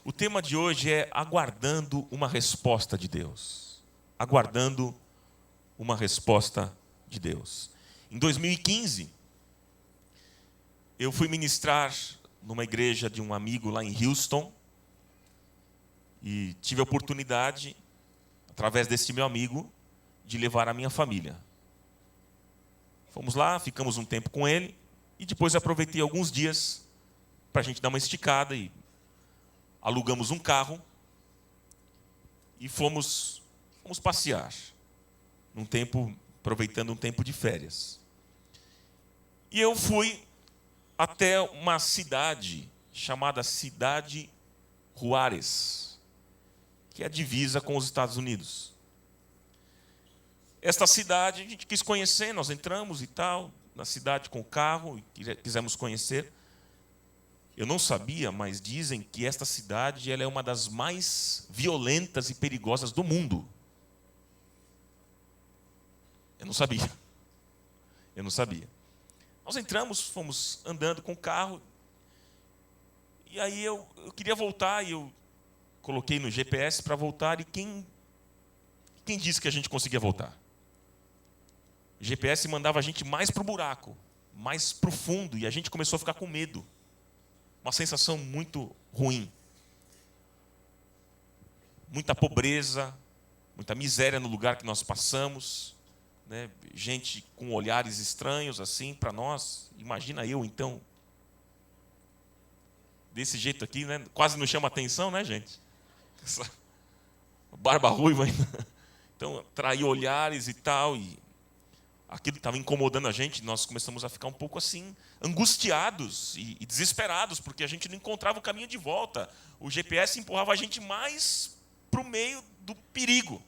O tema de hoje é aguardando uma resposta de Deus. Aguardando uma resposta de Deus. Em 2015, eu fui ministrar numa igreja de um amigo lá em Houston e tive a oportunidade, através desse meu amigo, de levar a minha família. Fomos lá, ficamos um tempo com ele e depois aproveitei alguns dias para a gente dar uma esticada e alugamos um carro e fomos passear, aproveitando um tempo de férias. E eu fui até uma cidade chamada Cidade Juárez, que é a divisa com os Estados Unidos. Esta cidade a gente quis conhecer, nós entramos e tal, na cidade com o carro, e quisemos conhecer. Eu não sabia, mas dizem que esta cidade ela é uma das mais violentas e perigosas do mundo. Eu não sabia. Nós entramos, fomos andando com o carro, e aí eu queria voltar, e eu coloquei no GPS para voltar, e quem disse que a gente conseguia voltar? O GPS mandava a gente mais para o buraco, mais profundo, e a gente começou a ficar com medo. Uma sensação muito ruim. Muita pobreza, muita miséria no lugar que nós passamos, né? Gente com olhares estranhos assim para nós. Imagina eu, então, desse jeito aqui, né? Quase não chama atenção, né, gente? Essa barba ruiva ainda. Então, atraía olhares e tal, e aquilo estava incomodando a gente, nós começamos a ficar um pouco assim, angustiados e desesperados, porque a gente não encontrava o caminho de volta. O GPS empurrava a gente mais para o meio do perigo.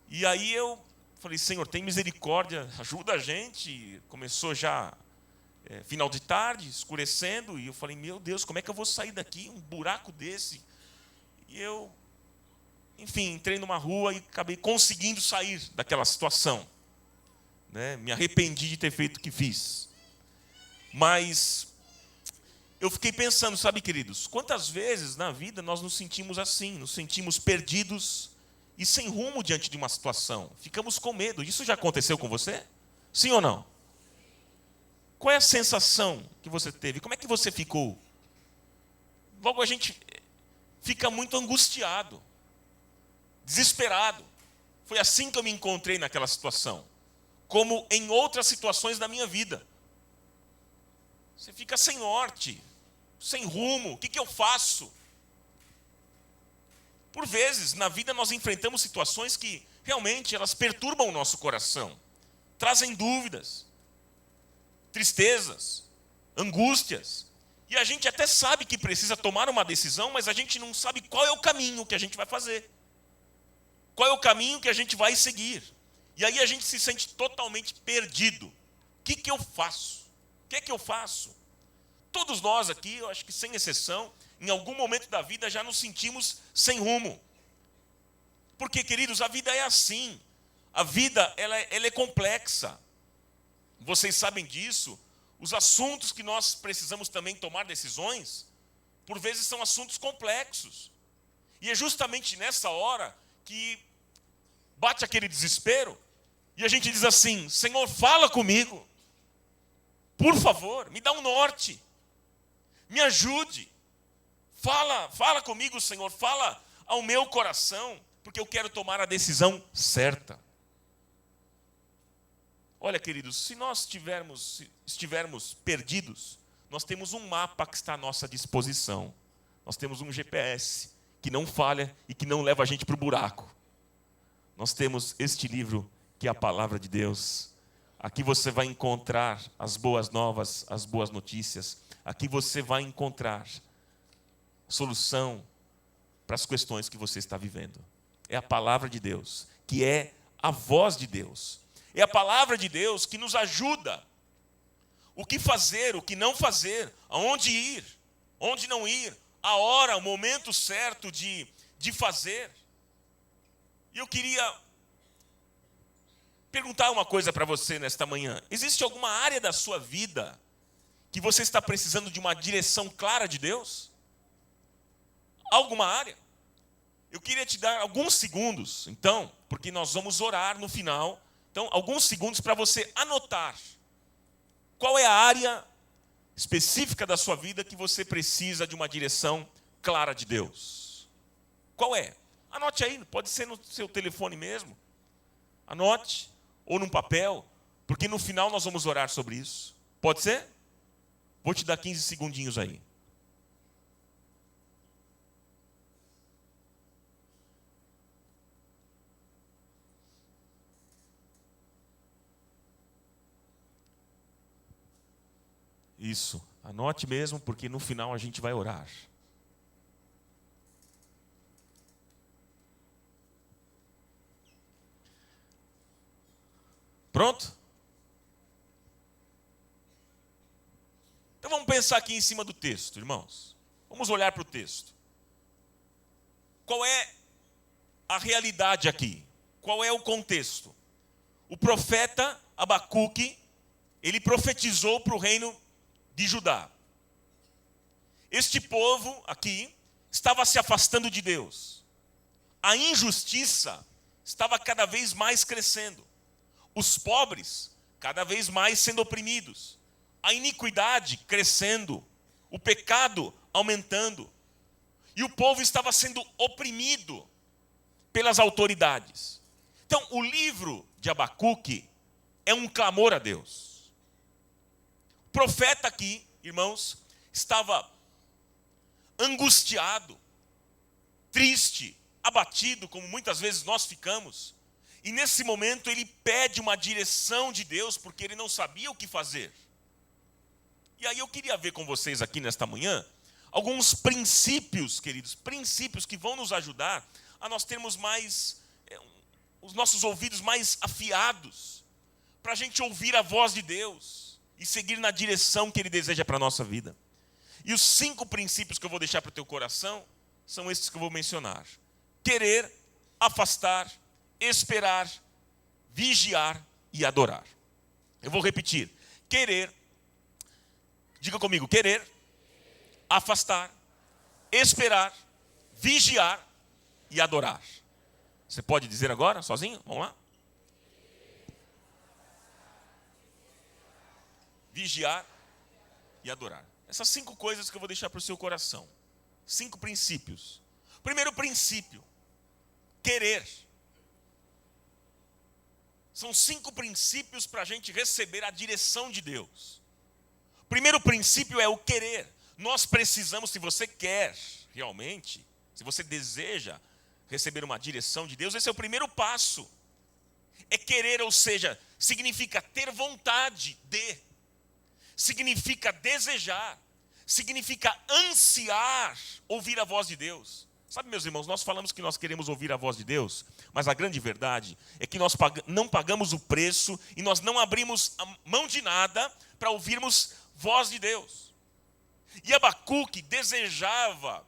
E aí eu falei, Senhor, tem misericórdia, ajuda a gente. Começou já final de tarde, escurecendo, e eu falei, meu Deus, como é que eu vou sair daqui, um buraco desse? E eu, enfim, entrei numa rua e acabei conseguindo sair daquela situação. Me arrependi de ter feito o que fiz. Mas eu fiquei pensando, sabe, queridos, quantas vezes na vida nós nos sentimos assim, nos sentimos perdidos e sem rumo diante de uma situação. Ficamos com medo. Isso já aconteceu com você? Sim ou não? Qual é a sensação que você teve? Como é que você ficou? Logo a gente fica muito angustiado, desesperado. Foi assim que eu me encontrei naquela situação. Como em outras situações da minha vida. Você fica sem norte, sem rumo. O que eu faço? Por vezes, na vida, nós enfrentamos situações que realmente elas perturbam o nosso coração. Trazem dúvidas, tristezas, angústias. E a gente até sabe que precisa tomar uma decisão, mas a gente não sabe qual é o caminho que a gente vai fazer. Qual é o caminho que a gente vai seguir. E aí a gente se sente totalmente perdido. O que eu faço? O que eu faço? Todos nós aqui, eu acho que sem exceção, em algum momento da vida já nos sentimos sem rumo. Porque, queridos, a vida é assim. A vida ela é complexa. Vocês sabem disso. Os assuntos que nós precisamos também tomar decisões, por vezes são assuntos complexos. E é justamente nessa hora que bate aquele desespero. E a gente diz assim, Senhor, fala comigo. Por favor, me dá um norte. Me ajude. Fala comigo, Senhor. Fala ao meu coração, porque eu quero tomar a decisão certa. Olha, queridos, se nós estivermos perdidos, nós temos um mapa que está à nossa disposição. Nós temos um GPS que não falha e que não leva a gente para o buraco. Nós temos este livro, que é a palavra de Deus. Aqui você vai encontrar as boas novas, as boas notícias. Aqui você vai encontrar solução para as questões que você está vivendo. É a palavra de Deus, que é a voz de Deus. É a palavra de Deus que nos ajuda. O que fazer, o que não fazer, aonde ir, onde não ir, a hora, o momento certo de fazer. E eu queria perguntar uma coisa para você nesta manhã. Existe alguma área da sua vida que você está precisando de uma direção clara de Deus? Alguma área? Eu queria te dar alguns segundos, então, porque nós vamos orar no final. Então, alguns segundos para você anotar qual é a área específica da sua vida que você precisa de uma direção clara de Deus. Qual é? Anote aí, pode ser no seu telefone mesmo. Anote, ou num papel, porque no final nós vamos orar sobre isso. Pode ser? Vou te dar 15 segundinhos aí. Isso, anote mesmo, porque no final a gente vai orar. Pronto? Então vamos pensar aqui em cima do texto, irmãos. Vamos olhar para o texto. Qual é a realidade aqui? Qual é o contexto? O profeta Abacuque, ele profetizou para o reino de Judá. Este povo aqui estava se afastando de Deus. A injustiça estava cada vez mais crescendo. Os pobres cada vez mais sendo oprimidos. A iniquidade crescendo. O pecado aumentando. E o povo estava sendo oprimido pelas autoridades. Então, o livro de Abacuque é um clamor a Deus. O profeta aqui, irmãos, estava angustiado, triste, abatido, como muitas vezes nós ficamos. E nesse momento ele pede uma direção de Deus, porque ele não sabia o que fazer. E aí eu queria ver com vocês aqui nesta manhã, alguns princípios, queridos, princípios que vão nos ajudar a nós termos mais, os nossos ouvidos mais afiados, para a gente ouvir a voz de Deus e seguir na direção que Ele deseja para a nossa vida. E os 5 princípios que eu vou deixar para o teu coração são esses que eu vou mencionar: querer, afastar, esperar, vigiar e adorar. Eu vou repetir: querer, diga comigo, querer, afastar, esperar, vigiar e adorar. Você pode dizer agora, sozinho? Vamos lá? Vigiar e adorar. Essas 5 coisas que eu vou deixar para o seu coração. 5 princípios. Primeiro princípio: querer. São 5 princípios para a gente receber a direção de Deus. Primeiro princípio é o querer. Nós precisamos, se você quer realmente, se você deseja receber uma direção de Deus, esse é o primeiro passo. É querer, ou seja, significa ter vontade de, significa desejar, significa ansiar ouvir a voz de Deus. Sabe, meus irmãos, nós falamos que nós queremos ouvir a voz de Deus, mas a grande verdade é que nós não pagamos o preço e nós não abrimos a mão de nada para ouvirmos voz de Deus. E Abacuque desejava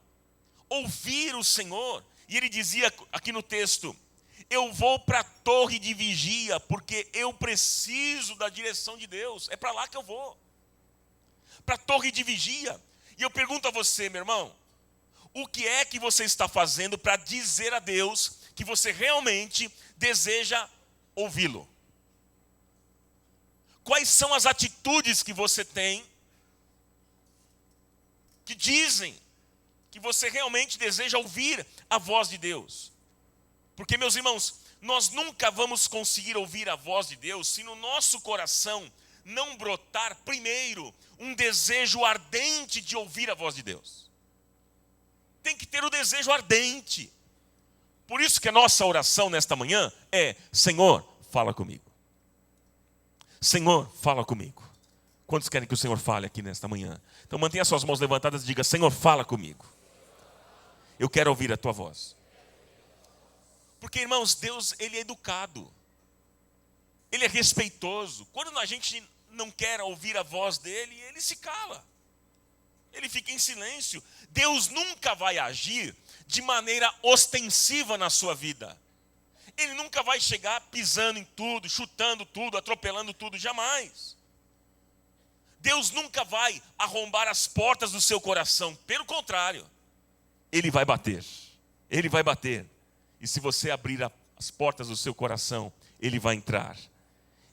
ouvir o Senhor, e ele dizia aqui no texto: eu vou para a torre de vigia, porque eu preciso da direção de Deus, é para lá que eu vou, para a torre de vigia. E eu pergunto a você, meu irmão, o que é que você está fazendo para dizer a Deus que você realmente deseja ouvi-lo? Quais são as atitudes que você tem que dizem que você realmente deseja ouvir a voz de Deus? Porque, meus irmãos, nós nunca vamos conseguir ouvir a voz de Deus se no nosso coração não brotar primeiro um desejo ardente de ouvir a voz de Deus. Tem que ter o desejo ardente. Por isso que a nossa oração nesta manhã é: Senhor, fala comigo. Senhor, fala comigo. Quantos querem que o Senhor fale aqui nesta manhã? Então mantenha suas mãos levantadas e diga: Senhor, fala comigo. Eu quero ouvir a tua voz. Porque, irmãos, Deus, Ele é educado. Ele é respeitoso. Quando a gente não quer ouvir a voz dEle, Ele se cala. Ele fica em silêncio. Deus nunca vai agir de maneira ostensiva na sua vida. Ele nunca vai chegar pisando em tudo, chutando tudo, atropelando tudo, jamais. Deus nunca vai arrombar as portas do seu coração, pelo contrário. Ele vai bater. Ele vai bater. E se você abrir as portas do seu coração, Ele vai entrar.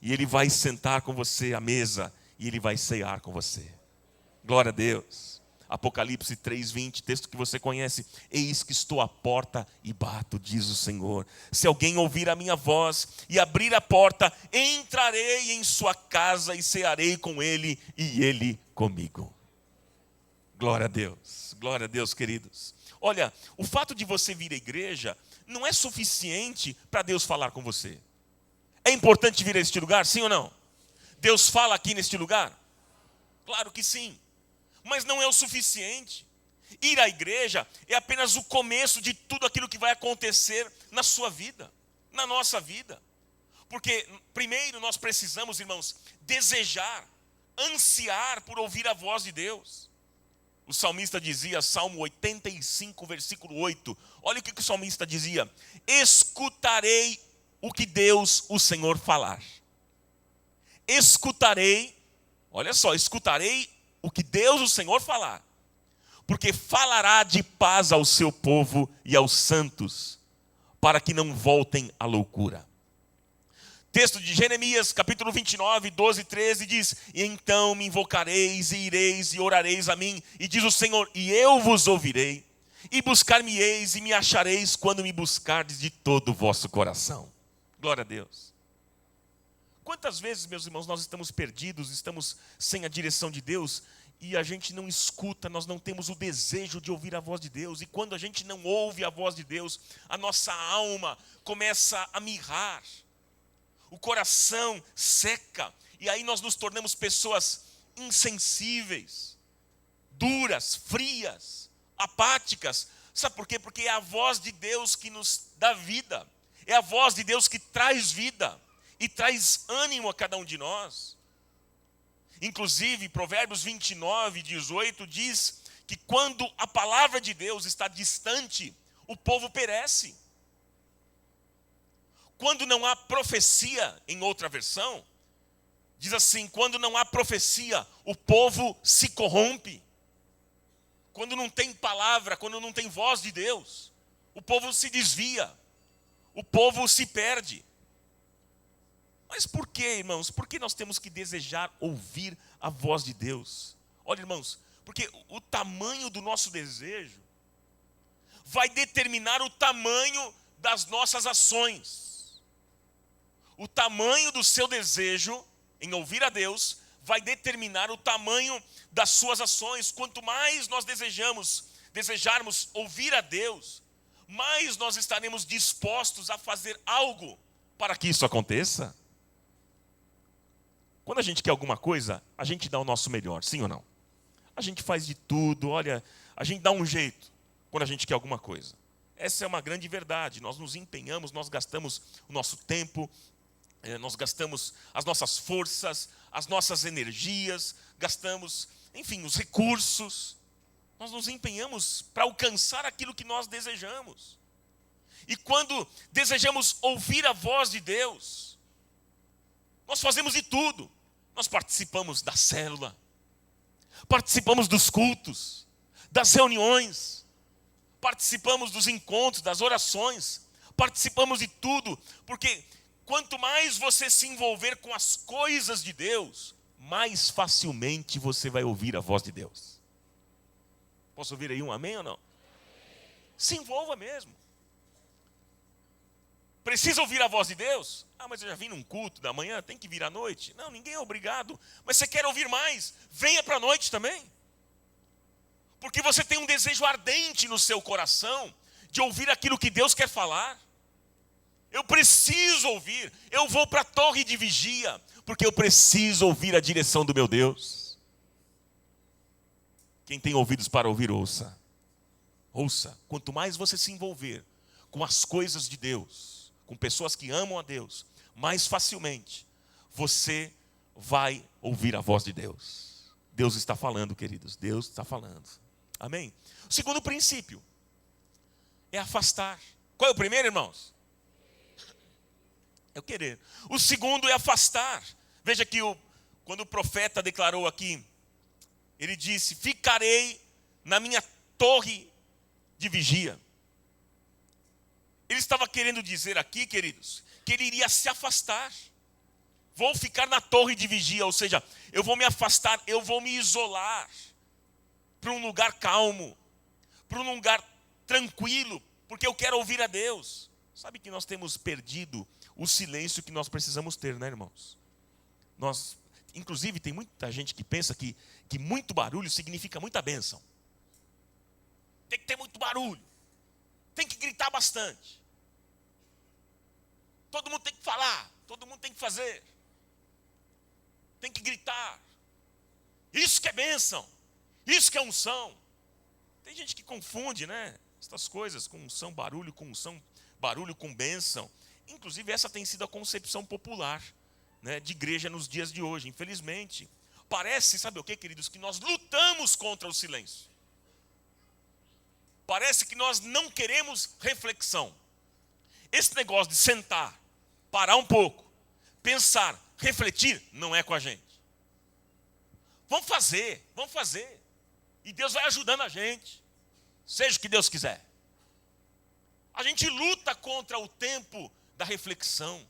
E Ele vai sentar com você à mesa. E Ele vai cear com você. Glória a Deus. Apocalipse 3:20, texto que você conhece. Eis que estou à porta e bato, diz o Senhor. Se alguém ouvir a minha voz e abrir a porta, entrarei em sua casa e cearei com ele e ele comigo. Glória a Deus, queridos. Olha, o fato de você vir à igreja não é suficiente para Deus falar com você. É importante vir a este lugar, sim ou não? Deus fala aqui neste lugar? Claro que sim. Mas não é o suficiente. Ir à igreja é apenas o começo de tudo aquilo que vai acontecer na sua vida, na nossa vida. Porque primeiro nós precisamos, irmãos, desejar, ansiar por ouvir a voz de Deus. O salmista dizia, Salmo 85, versículo 8. Olha o que o salmista dizia: escutarei o que Deus, o Senhor, falar. Escutarei, olha só, escutarei o que Deus, o Senhor, falar, porque falará de paz ao seu povo e aos santos, para que não voltem à loucura. Texto de Jeremias, capítulo 29, 12 e 13, diz: e então me invocareis, e ireis, e orareis a mim, e diz o Senhor, e eu vos ouvirei, e buscar-me-eis, e me achareis, quando me buscardes de todo o vosso coração. Glória a Deus. Quantas vezes, meus irmãos, nós estamos perdidos, estamos sem a direção de Deus, e a gente não escuta, nós não temos o desejo de ouvir a voz de Deus, e quando a gente não ouve a voz de Deus, a nossa alma começa a mirrar, o coração seca, e aí nós nos tornamos pessoas insensíveis, duras, frias, apáticas. Sabe por quê? Porque é a voz de Deus que nos dá vida, é a voz de Deus que traz vida, e traz ânimo a cada um de nós. Inclusive, Provérbios 29, 18 diz que quando a palavra de Deus está distante, o povo perece. Quando não há profecia, em outra versão, diz assim, quando não há profecia, o povo se corrompe. Quando não tem palavra, quando não tem voz de Deus, o povo se desvia, o povo se perde. Mas por que, irmãos? Por que nós temos que desejar ouvir a voz de Deus? Olha, irmãos, porque o tamanho do nosso desejo vai determinar o tamanho das nossas ações. O tamanho do seu desejo em ouvir a Deus vai determinar o tamanho das suas ações. Quanto mais nós desejarmos ouvir a Deus, mais nós estaremos dispostos a fazer algo para que isso aconteça. Quando a gente quer alguma coisa, a gente dá o nosso melhor, sim ou não? A gente faz de tudo, olha, a gente dá um jeito quando a gente quer alguma coisa. Essa é uma grande verdade, nós nos empenhamos, nós gastamos o nosso tempo, nós gastamos as nossas forças, as nossas energias, gastamos, enfim, os recursos. Nós nos empenhamos para alcançar aquilo que nós desejamos. E quando desejamos ouvir a voz de Deus, nós fazemos de tudo. Nós participamos da célula, participamos dos cultos, das reuniões, participamos dos encontros, das orações, participamos de tudo, porque quanto mais você se envolver com as coisas de Deus, mais facilmente você vai ouvir a voz de Deus. Posso ouvir aí um amém ou não? Se envolva mesmo. Precisa ouvir a voz de Deus? Ah, mas eu já vim num culto da manhã, tem que vir à noite. Não, ninguém é obrigado. Mas você quer ouvir mais? Venha para a noite também. Porque você tem um desejo ardente no seu coração de ouvir aquilo que Deus quer falar. Eu preciso ouvir. Eu vou para a torre de vigia, porque eu preciso ouvir a direção do meu Deus. Quem tem ouvidos para ouvir, ouça. Ouça. Quanto mais você se envolver com as coisas de Deus, com pessoas que amam a Deus, mais facilmente você vai ouvir a voz de Deus. Deus está falando, queridos, Deus está falando. Amém? O segundo princípio é afastar. Qual é o primeiro, irmãos? É o querer. O segundo é afastar. Veja que quando o profeta declarou aqui, ele disse, ficarei na minha torre de vigia. Ele estava querendo dizer aqui, queridos, que ele iria se afastar. Vou ficar na torre de vigia, ou seja, eu vou me afastar, eu vou me isolar para um lugar calmo, para um lugar tranquilo, porque eu quero ouvir a Deus. Sabe que nós temos perdido o silêncio que nós precisamos ter, né, irmãos? Inclusive, tem muita gente que pensa que muito barulho significa muita bênção. Tem que ter muito barulho. Tem que gritar bastante. Todo mundo tem que falar. Todo mundo tem que fazer. Tem que gritar. Isso que é bênção. Isso que é unção. Tem gente que confunde, né? Essas coisas com unção, barulho com unção, barulho com bênção. Inclusive, essa tem sido a concepção popular, né, de igreja nos dias de hoje. Infelizmente, parece, sabe o que, queridos? Que nós lutamos contra o silêncio. Parece que nós não queremos reflexão. Esse negócio de sentar, parar um pouco, pensar, refletir, não é com a gente. Vamos fazer. E Deus vai ajudando a gente. Seja o que Deus quiser. A gente luta contra o tempo da reflexão.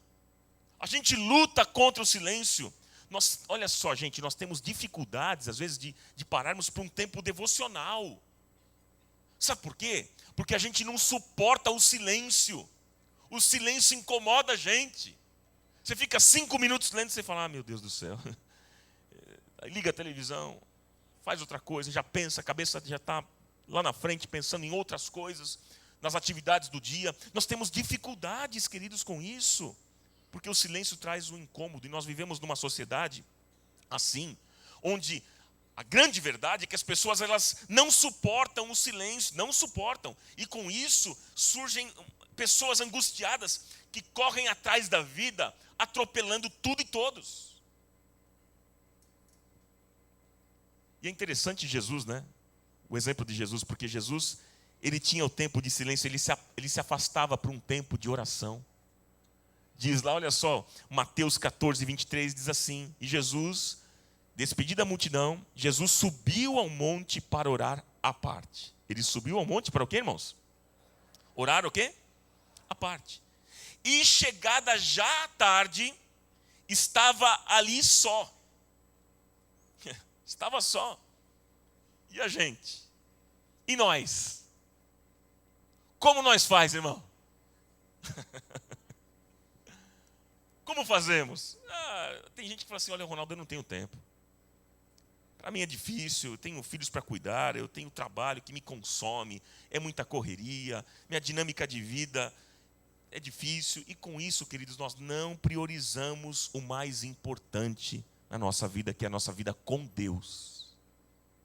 A gente luta contra o silêncio. Olha só, gente, nós temos dificuldades, às vezes, de pararmos para um tempo devocional. Sabe por quê? Porque a gente não suporta o silêncio. O silêncio incomoda a gente. Você fica 5 minutos lendo e você fala, meu Deus do céu. Aí liga a televisão, faz outra coisa, já pensa, a cabeça já está lá na frente pensando em outras coisas, nas atividades do dia. Nós temos dificuldades, queridos, com isso. Porque o silêncio traz um incômodo. E nós vivemos numa sociedade assim, onde a grande verdade é que as pessoas elas não suportam o silêncio, não suportam. E com isso surgem pessoas angustiadas que correm atrás da vida, atropelando tudo e todos. E é interessante Jesus, né? O exemplo de Jesus, porque Jesus, ele tinha o tempo de silêncio, ele se afastava para um tempo de oração. Diz lá, olha só, Mateus 14, 23 diz assim, e Jesus, despedido da multidão, Jesus subiu ao monte para orar à parte. Ele subiu ao monte para o quê, irmãos? Orar o quê? À parte. E chegada já à tarde, estava ali só. Estava só. E a gente? E nós? Como nós faz, irmão? Como fazemos? Tem gente que fala assim, olha, Ronaldo, eu não tenho tempo. Para mim é difícil, eu tenho filhos para cuidar, eu tenho trabalho que me consome, é muita correria, minha dinâmica de vida é difícil. E com isso, queridos, nós não priorizamos o mais importante na nossa vida, que é a nossa vida com Deus.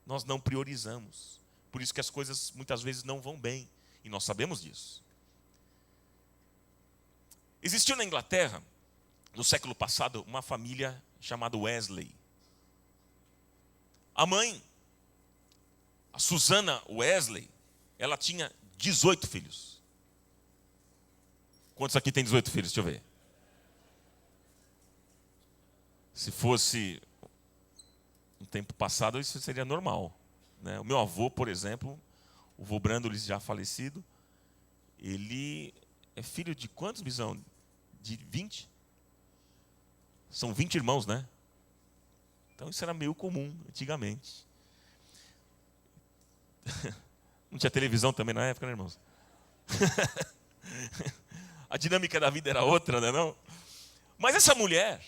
Nós não priorizamos. Por isso que as coisas muitas vezes não vão bem. E nós sabemos disso. Existiu na Inglaterra, no século passado, uma família chamada Wesley. A mãe, a Susana Wesley, ela tinha 18 filhos. Quantos aqui tem 18 filhos? Deixa eu ver. Se fosse no tempo passado, isso seria normal, né? O meu avô, por exemplo, o vô Brando, já falecido, ele é filho de quantos, Bisão? De 20? São 20 irmãos, né? Então isso era meio comum antigamente. Não tinha televisão também na época, né, irmãos? A dinâmica da vida era outra, né, não? Mas esta mulher,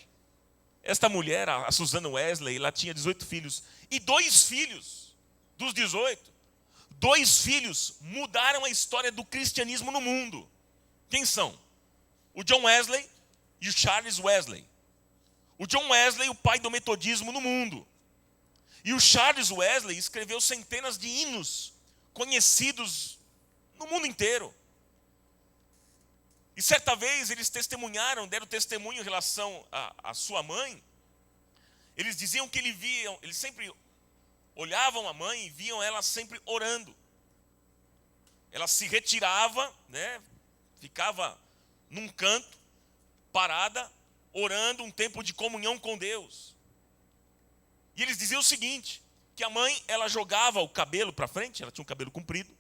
a Susana Wesley, ela tinha 18 filhos. E 2 filhos dos 18, 2 filhos mudaram a história do cristianismo no mundo. Quem são? O John Wesley e o Charles Wesley. O John Wesley, o pai do metodismo no mundo. E o Charles Wesley escreveu centenas de hinos conhecidos no mundo inteiro. E certa vez eles deram testemunho em relação à sua mãe. Eles diziam que eles sempre olhavam a mãe e viam ela sempre orando. Ela se retirava, né, ficava num canto, parada, orando, um tempo de comunhão com Deus. E eles diziam o seguinte, que a mãe, ela jogava o cabelo para frente, ela tinha um cabelo comprido,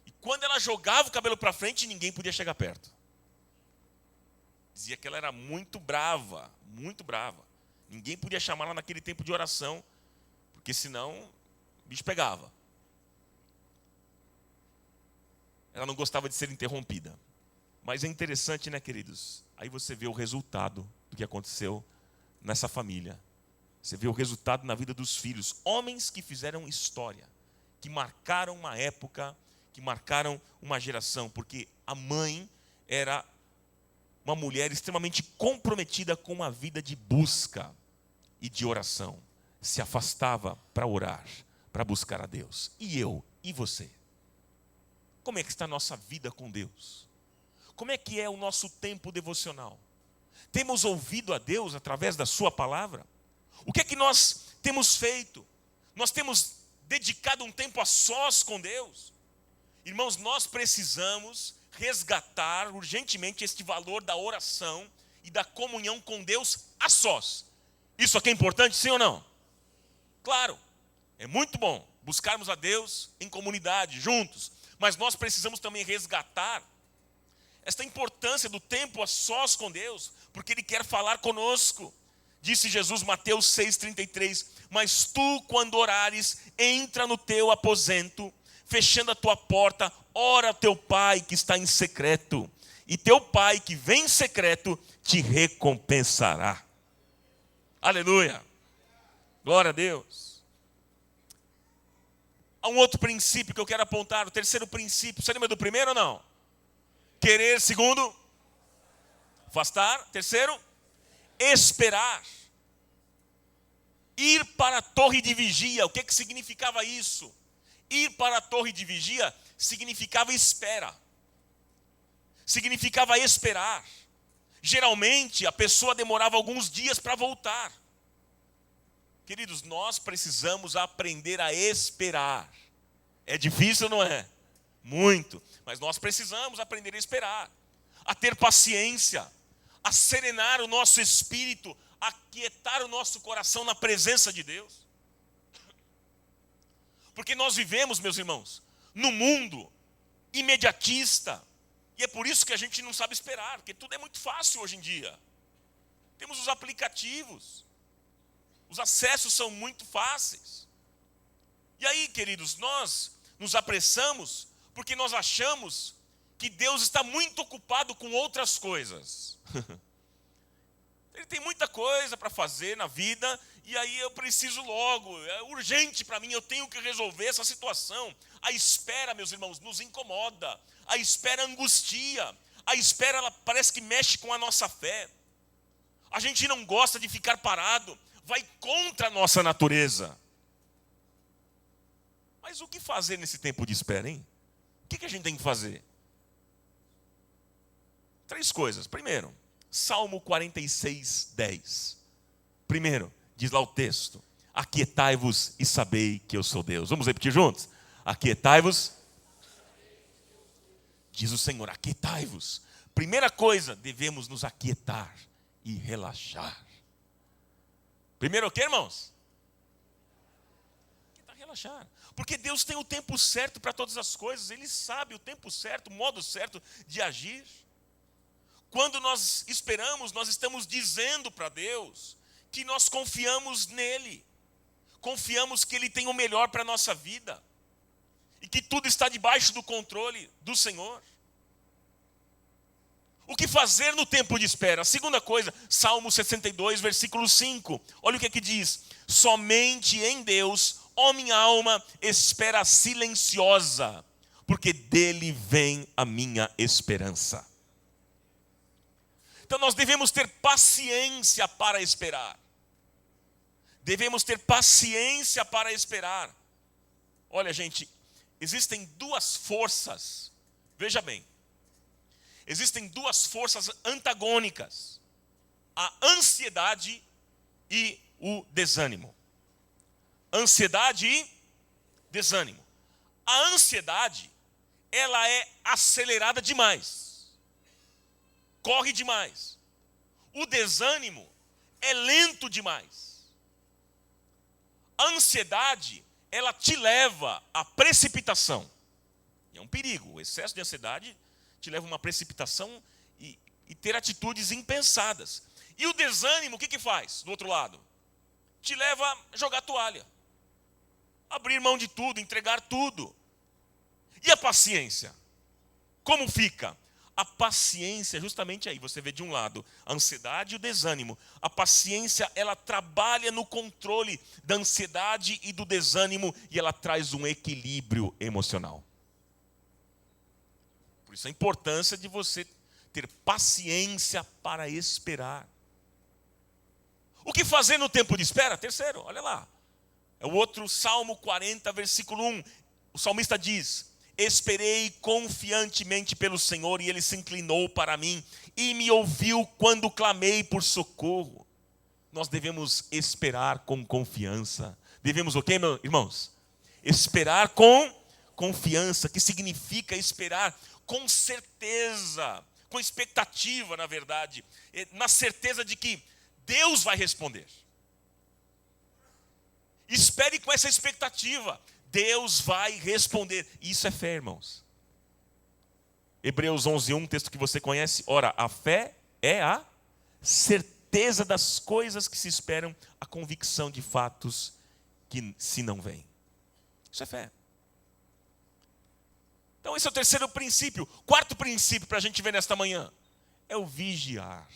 E quando ela jogava o cabelo para frente, ninguém podia chegar perto. Dizia que ela era muito brava, muito brava. Ninguém podia chamá-la naquele tempo de oração, porque senão o bicho pegava. Ela não gostava de ser interrompida. Mas é interessante, né, queridos? Aí você vê o resultado do que aconteceu nessa família. Você vê o resultado na vida dos filhos. Homens que fizeram história, que marcaram uma época, que marcaram uma geração. Porque a mãe era uma mulher extremamente comprometida com uma vida de busca e de oração. Se afastava para orar, para buscar a Deus. E eu, e você? Como é que está a nossa vida com Deus? Como é que é o nosso tempo devocional? Temos ouvido a Deus através da sua palavra? O que é que nós temos feito? Nós temos dedicado um tempo a sós com Deus? Irmãos, nós precisamos resgatar urgentemente este valor da oração e da comunhão com Deus a sós. Isso aqui é importante, sim ou não? Claro, é muito bom buscarmos a Deus em comunidade, juntos. Mas nós precisamos também resgatar esta importância do tempo a sós com Deus, porque Ele quer falar conosco. Disse Jesus, Mateus 6,33, mas tu, quando orares, entra no teu aposento, fechando a tua porta, ora ao teu Pai que está em secreto, e teu Pai que vem em secreto te recompensará. Aleluia! Glória a Deus! Há um outro princípio que eu quero apontar, o terceiro princípio. Você lembra do primeiro ou não? Querer, segundo, afastar. Terceiro, esperar. Ir para a torre de vigia. O que significava isso? Ir para a torre de vigia significava espera. Significava esperar. Geralmente a pessoa demorava alguns dias para voltar. Queridos, nós precisamos aprender a esperar. É difícil, não é? Muito. Mas nós precisamos aprender a esperar. A ter paciência. A serenar o nosso espírito. A aquietar o nosso coração na presença de Deus. Porque nós vivemos, meus irmãos, num mundo imediatista. E é por isso que a gente não sabe esperar. Porque tudo é muito fácil hoje em dia. Temos os aplicativos. Os acessos são muito fáceis. E aí, queridos, nós nos apressamos porque nós achamos que Deus está muito ocupado com outras coisas. Ele tem muita coisa para fazer na vida e aí eu preciso logo, é urgente para mim, eu tenho que resolver essa situação. A espera, meus irmãos, nos incomoda. A espera angustia. A espera, ela parece que mexe com a nossa fé. A gente não gosta de ficar parado. Vai contra a nossa natureza. Mas o que fazer nesse tempo de espera, hein? O que a gente tem que fazer? 3 coisas. Primeiro, Salmo 46, 10. Primeiro, diz lá o texto: aquietai-vos e sabei que eu sou Deus. Vamos repetir juntos? Aquietai-vos. Diz o Senhor, aquietai-vos. Primeira coisa, devemos nos aquietar e relaxar. Primeiro o que, irmãos? Relaxar. Porque Deus tem o tempo certo para todas as coisas. Ele sabe o tempo certo, o modo certo de agir. Quando nós esperamos, nós estamos dizendo para Deus que nós confiamos nele. Confiamos que Ele tem o melhor para a nossa vida. E que tudo está debaixo do controle do Senhor. O que fazer no tempo de espera? A segunda coisa, Salmo 62, versículo 5. Olha o que diz. Somente em Deus, ó minha alma, espera silenciosa, porque dele vem a minha esperança. Então nós devemos ter paciência para esperar. Devemos ter paciência para esperar. Olha, gente, existem 2 forças. Veja bem. Existem 2 forças antagônicas. A ansiedade e o desânimo. Ansiedade e desânimo. A ansiedade, ela é acelerada demais. Corre demais. O desânimo é lento demais. A ansiedade, ela te leva à precipitação. E é um perigo. O excesso de ansiedade te leva a uma precipitação e ter atitudes impensadas. E o desânimo, o que faz do outro lado? Te leva a jogar a toalha. Abrir mão de tudo, entregar tudo. E a paciência? Como fica? A paciência, justamente aí, você vê de um lado a ansiedade e o desânimo. A paciência, ela trabalha no controle da ansiedade e do desânimo e ela traz um equilíbrio emocional. Por isso a importância de você ter paciência para esperar. O que fazer no tempo de espera? Terceiro, olha lá. É o outro Salmo 40, versículo 1. O salmista diz: esperei confiantemente pelo Senhor e Ele se inclinou para mim e me ouviu quando clamei por socorro. Nós devemos esperar com confiança. Devemos o quê, meus irmãos? Esperar com confiança, que significa esperar com certeza, com expectativa, na verdade, na certeza de que Deus vai responder. Espere com essa expectativa. Deus vai responder. Isso é fé, irmãos. Hebreus 11:1, texto que você conhece. Ora, a fé é a certeza das coisas que se esperam, a convicção de fatos que se não veem. Isso é fé. Então esse é o terceiro princípio. Quarto princípio para a gente ver nesta manhã é o vigiar.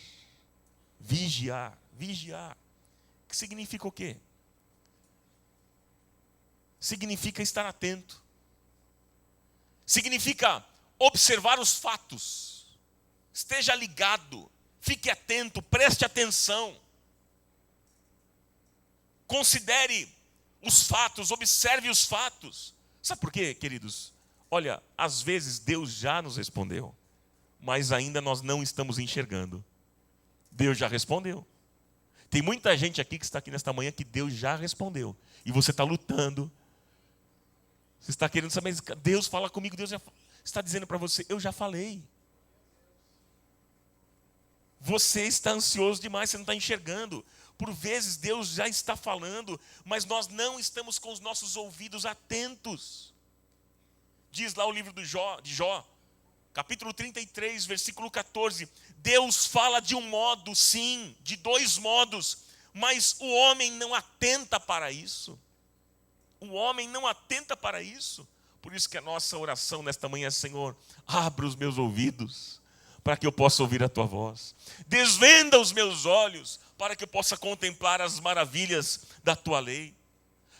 Vigiar, vigiar. Que significa o quê? Significa estar atento. Significa observar os fatos. Esteja ligado. Fique atento, preste atenção. Considere os fatos, observe os fatos. Sabe por quê, queridos? Olha, às vezes Deus já nos respondeu, mas ainda nós não estamos enxergando. Deus já respondeu. Tem muita gente aqui que está aqui nesta manhã que Deus já respondeu. E você está lutando. Você está querendo saber, Deus fala comigo, Deus já está dizendo para você, eu já falei. Você está ansioso demais, você não está enxergando. Por vezes Deus já está falando, mas nós não estamos com os nossos ouvidos atentos. Diz lá o livro de Jó, capítulo 33, versículo 14. Deus fala de um modo, sim, de dois modos, mas o homem não atenta para isso. O homem não atenta para isso. Por isso que a nossa oração nesta manhã é: Senhor, abre os meus ouvidos, para que eu possa ouvir a Tua voz. Desvenda os meus olhos, para que eu possa contemplar as maravilhas da Tua lei.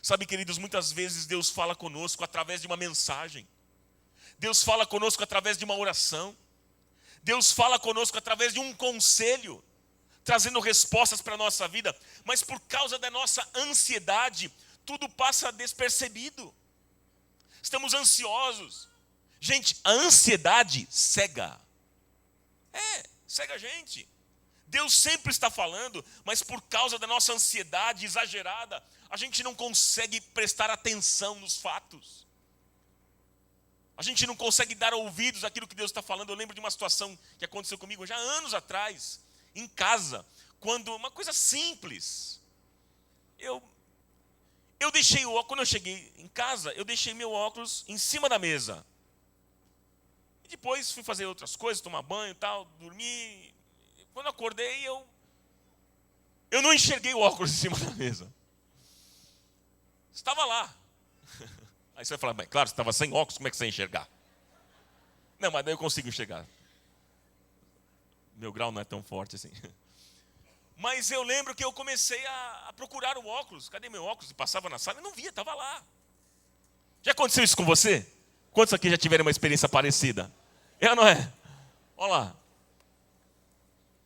Sabe, queridos, muitas vezes Deus fala conosco através de uma mensagem. Deus fala conosco através de uma oração. Deus fala conosco através de um conselho, trazendo respostas para a nossa vida. Mas por causa da nossa ansiedade, tudo passa despercebido. Estamos ansiosos. Gente, a ansiedade cega. Cega a gente. Deus sempre está falando, mas por causa da nossa ansiedade exagerada, a gente não consegue prestar atenção nos fatos. A gente não consegue dar ouvidos àquilo que Deus está falando. Eu lembro de uma situação que aconteceu comigo já anos atrás, em casa, quando uma coisa simples. Eu deixei o óculos, quando eu cheguei em casa, eu deixei meu óculos em cima da mesa. E depois fui fazer outras coisas, tomar banho e tal, dormir. Quando eu acordei, eu não enxerguei o óculos em cima da mesa. Estava lá. Aí você vai falar, mas claro, você estava sem óculos, como é que você ia enxergar? Não, mas daí eu consigo enxergar. Meu grau não é tão forte assim. Mas eu lembro que eu comecei a procurar o óculos. Cadê meu óculos? E passava na sala e não via, estava lá. Já aconteceu isso com você? Quantos aqui já tiveram uma experiência parecida? É ou não é? Olha lá.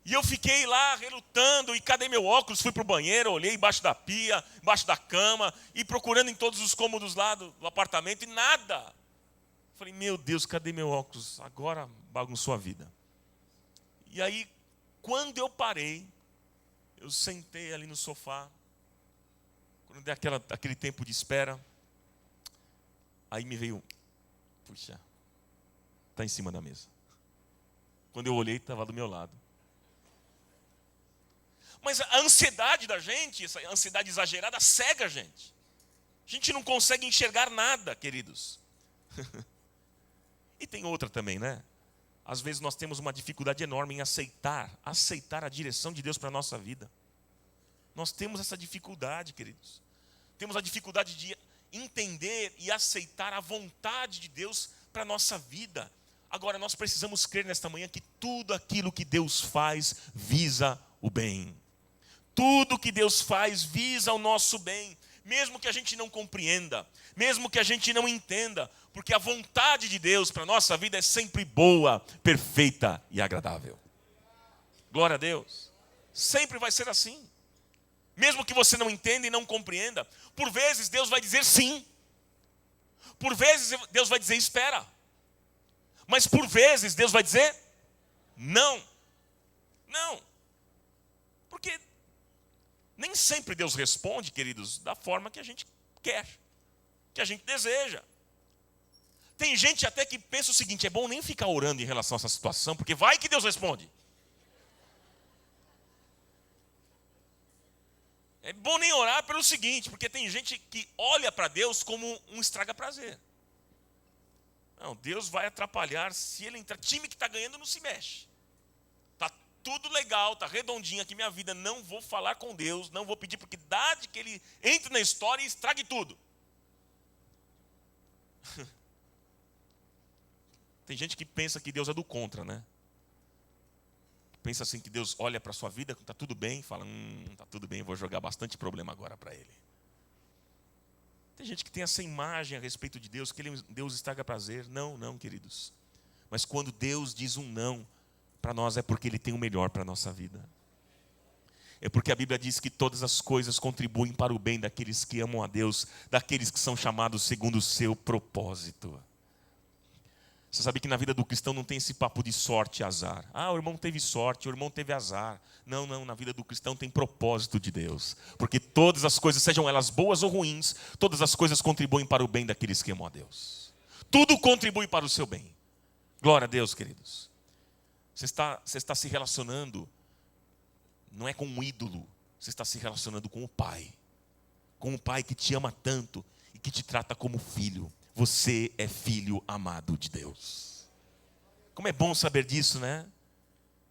E eu fiquei lá relutando, e cadê meu óculos? Fui para o banheiro, olhei embaixo da pia, embaixo da cama, e procurando em todos os cômodos lá do apartamento, e nada. Falei, meu Deus, cadê meu óculos? Agora bagunçou a vida. E aí, quando eu parei, eu sentei ali no sofá, quando dei aquele tempo de espera, aí me veio, puxa, está em cima da mesa. Quando eu olhei, estava do meu lado. Mas a ansiedade da gente, essa ansiedade exagerada, cega a gente. A gente não consegue enxergar nada, queridos. E tem outra também, né? Às vezes nós temos uma dificuldade enorme em aceitar a direção de Deus para a nossa vida. Nós temos essa dificuldade, queridos. Temos a dificuldade de entender e aceitar a vontade de Deus para a nossa vida. Agora, nós precisamos crer nesta manhã que tudo aquilo que Deus faz visa o bem. Tudo que Deus faz visa o nosso bem. Mesmo que a gente não compreenda, mesmo que a gente não entenda, porque a vontade de Deus para a nossa vida é sempre boa, perfeita e agradável. Glória a Deus. Sempre vai ser assim. Mesmo que você não entenda e não compreenda, por vezes Deus vai dizer sim. Por vezes Deus vai dizer espera. Mas por vezes Deus vai dizer não. Não. Porque nem sempre Deus responde, queridos, da forma que a gente quer, que a gente deseja. Tem gente até que pensa o seguinte: é bom nem ficar orando em relação a essa situação, porque vai que Deus responde. É bom nem orar pelo seguinte, porque tem gente que olha para Deus como um estraga-prazer. Não, Deus vai atrapalhar se ele entrar. Time que está ganhando não se mexe. Está tudo legal, está redondinho aqui minha vida. Não vou falar com Deus, não vou pedir porque dá de que ele entre na história e estrague tudo. Tem gente que pensa que Deus é do contra, né? Pensa assim que Deus olha para a sua vida, está tudo bem, e fala, está tudo bem, eu vou jogar bastante problema agora para ele. Tem gente que tem essa imagem a respeito de Deus, que Deus estraga prazer. Não, não, queridos. Mas quando Deus diz um não para nós, é porque Ele tem o melhor para a nossa vida. É porque a Bíblia diz que todas as coisas contribuem para o bem daqueles que amam a Deus, daqueles que são chamados segundo o seu propósito. Você sabe que na vida do cristão não tem esse papo de sorte e azar. Ah, o irmão teve sorte, o irmão teve azar. Não, não, na vida do cristão tem propósito de Deus. Porque todas as coisas, sejam elas boas ou ruins, todas as coisas contribuem para o bem daqueles que amam a Deus. Tudo contribui para o seu bem. Glória a Deus, queridos. Você está se relacionando, não é com um ídolo, você está se relacionando com o Pai. Com o Pai que te ama tanto e que te trata como filho. Você é filho amado de Deus. Como é bom saber disso, né?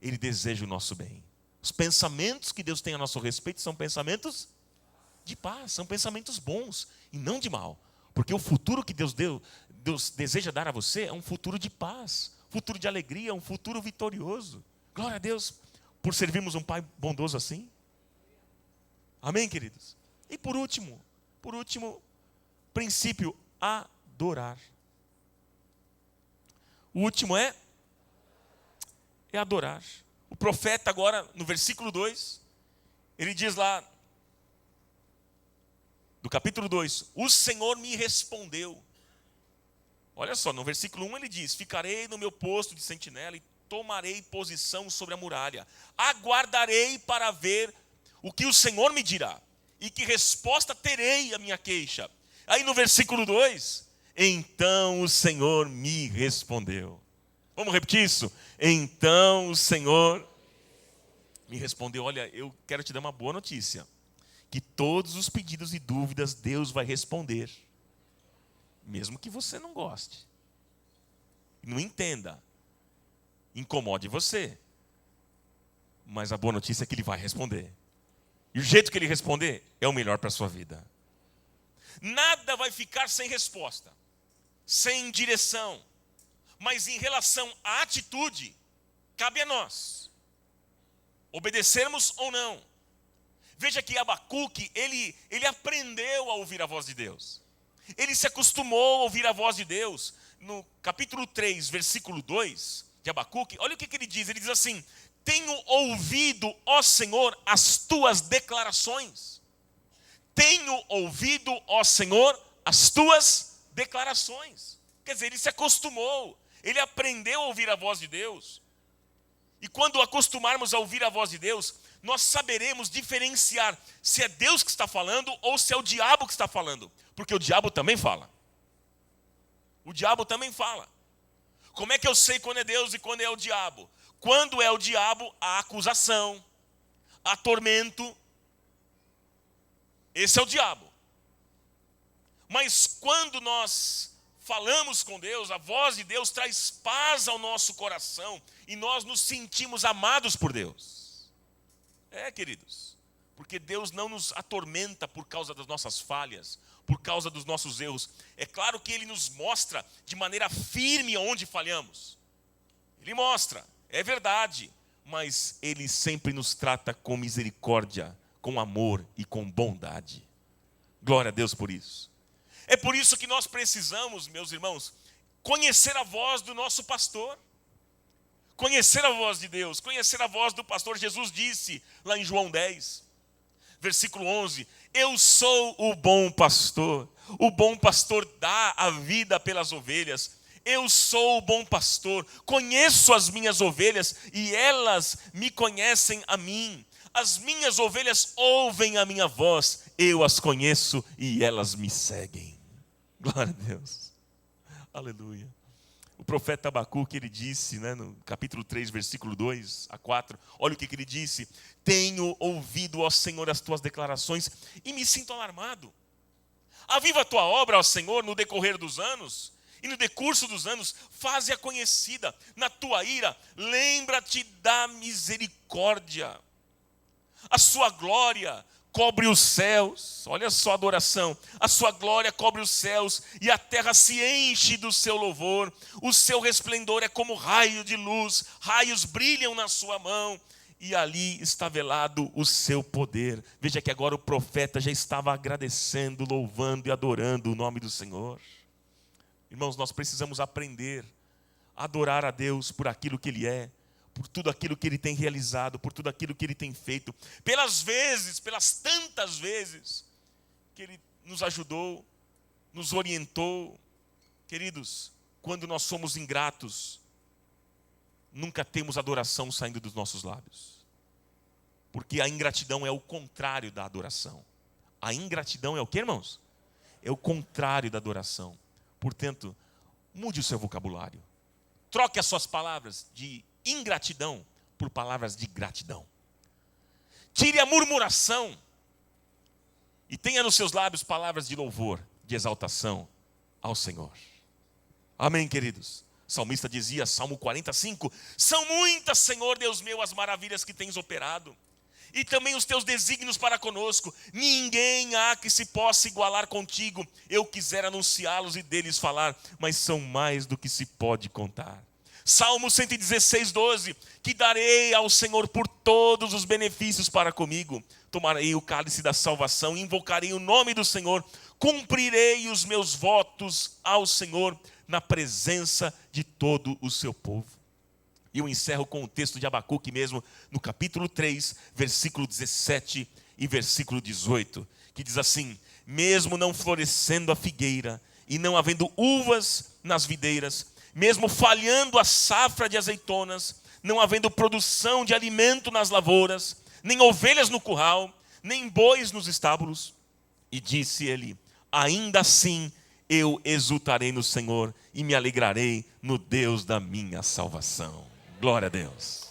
Ele deseja o nosso bem. Os pensamentos que Deus tem a nosso respeito são pensamentos de paz, são pensamentos bons e não de mal. Porque o futuro que Deus deseja dar a você é um futuro de paz, futuro de alegria, um futuro vitorioso. Glória a Deus por servirmos um Pai bondoso assim. Amém, queridos? E por último, princípio, adorar. O último é adorar. O profeta agora, no versículo 2, ele diz lá, do capítulo 2, o Senhor me respondeu. Olha só, no versículo 1 ele diz, ficarei no meu posto de sentinela e tomarei posição sobre a muralha. Aguardarei para ver o que o Senhor me dirá e que resposta terei à minha queixa. Aí no versículo 2, então o Senhor me respondeu. Vamos repetir isso? Então o Senhor me respondeu. Olha, eu quero te dar uma boa notícia. Que todos os pedidos e dúvidas Deus vai responder. Mesmo que você não goste. Não entenda. Incomode você. Mas a boa notícia é que Ele vai responder. E o jeito que Ele responder é o melhor para a sua vida. Nada vai ficar sem resposta. Sem direção. Mas em relação à atitude, cabe a nós obedecermos ou não. Veja que Abacuque, ele aprendeu a ouvir a voz de Deus. Ele se acostumou a ouvir a voz de Deus. No capítulo 3, versículo 2 de Abacuque, olha o que ele diz. Ele diz assim, tenho ouvido, ó Senhor, as tuas declarações. Tenho ouvido, ó Senhor, as tuas declarações. Quer dizer, ele se acostumou. Ele aprendeu a ouvir a voz de Deus. E quando acostumarmos a ouvir a voz de Deus, nós saberemos diferenciar se é Deus que está falando ou se é o diabo que está falando. Porque o diabo também fala. O diabo também fala. Como é que eu sei quando é Deus e quando é o diabo? Quando é o diabo, há acusação, há tormento. Esse é o diabo. Mas quando nós falamos com Deus, a voz de Deus traz paz ao nosso coração e nós nos sentimos amados por Deus. Queridos, porque Deus não nos atormenta por causa das nossas falhas, por causa dos nossos erros. É claro que Ele nos mostra de maneira firme onde falhamos. Ele mostra, é verdade, mas Ele sempre nos trata com misericórdia, com amor e com bondade. Glória a Deus por isso. É por isso que nós precisamos, meus irmãos, conhecer a voz do nosso pastor. Conhecer a voz de Deus, conhecer a voz do pastor. Jesus disse lá em João 10, versículo 11, eu sou o bom pastor dá a vida pelas ovelhas. Eu sou o bom pastor, conheço as minhas ovelhas e elas me conhecem a mim. As minhas ovelhas ouvem a minha voz, eu as conheço e elas me seguem. Glória a Deus, aleluia. O profeta Abacuque, ele disse, no capítulo 3, versículo 2 a 4, olha o que ele disse: tenho ouvido, ó Senhor, as tuas declarações e me sinto alarmado. Aviva a tua obra, ó Senhor, no decorrer dos anos, e no decurso dos anos, faze-a conhecida. Na tua ira, lembra-te da misericórdia. A sua glória cobre os céus, olha só a adoração, a sua glória cobre os céus e a terra se enche do seu louvor, o seu resplendor é como raio de luz, raios brilham na sua mão e ali está velado o seu poder. Veja que agora o profeta já estava agradecendo, louvando e adorando o nome do Senhor. Irmãos, nós precisamos aprender a adorar a Deus por aquilo que Ele é, por tudo aquilo que Ele tem realizado, por tudo aquilo que Ele tem feito, pelas tantas vezes que Ele nos ajudou, nos orientou. Queridos, quando nós somos ingratos, nunca temos adoração saindo dos nossos lábios, porque a ingratidão é o contrário da adoração. A ingratidão é o que, irmãos? É o contrário da adoração. Portanto, mude o seu vocabulário, troque as suas palavras de ingratidão por palavras de gratidão. Tire a murmuração e tenha nos seus lábios palavras de louvor, de exaltação ao Senhor. Amém, queridos? O salmista dizia, Salmo 45, são muitas, Senhor Deus meu, as maravilhas que tens operado, e também os teus desígnios para conosco. Ninguém há que se possa igualar contigo. Eu quisera anunciá-los e deles falar, mas são mais do que se pode contar. Salmo 116, 12, que darei ao Senhor por todos os benefícios para comigo. Tomarei o cálice da salvação, invocarei o nome do Senhor, cumprirei os meus votos ao Senhor na presença de todo o seu povo. E eu encerro com o texto de Abacuque mesmo, no capítulo 3, versículo 17 e versículo 18, que diz assim: mesmo não florescendo a figueira e não havendo uvas nas videiras, mesmo falhando a safra de azeitonas, não havendo produção de alimento nas lavouras, nem ovelhas no curral, nem bois nos estábulos. E disse ele: ainda assim eu exultarei no Senhor e me alegrarei no Deus da minha salvação. Glória a Deus.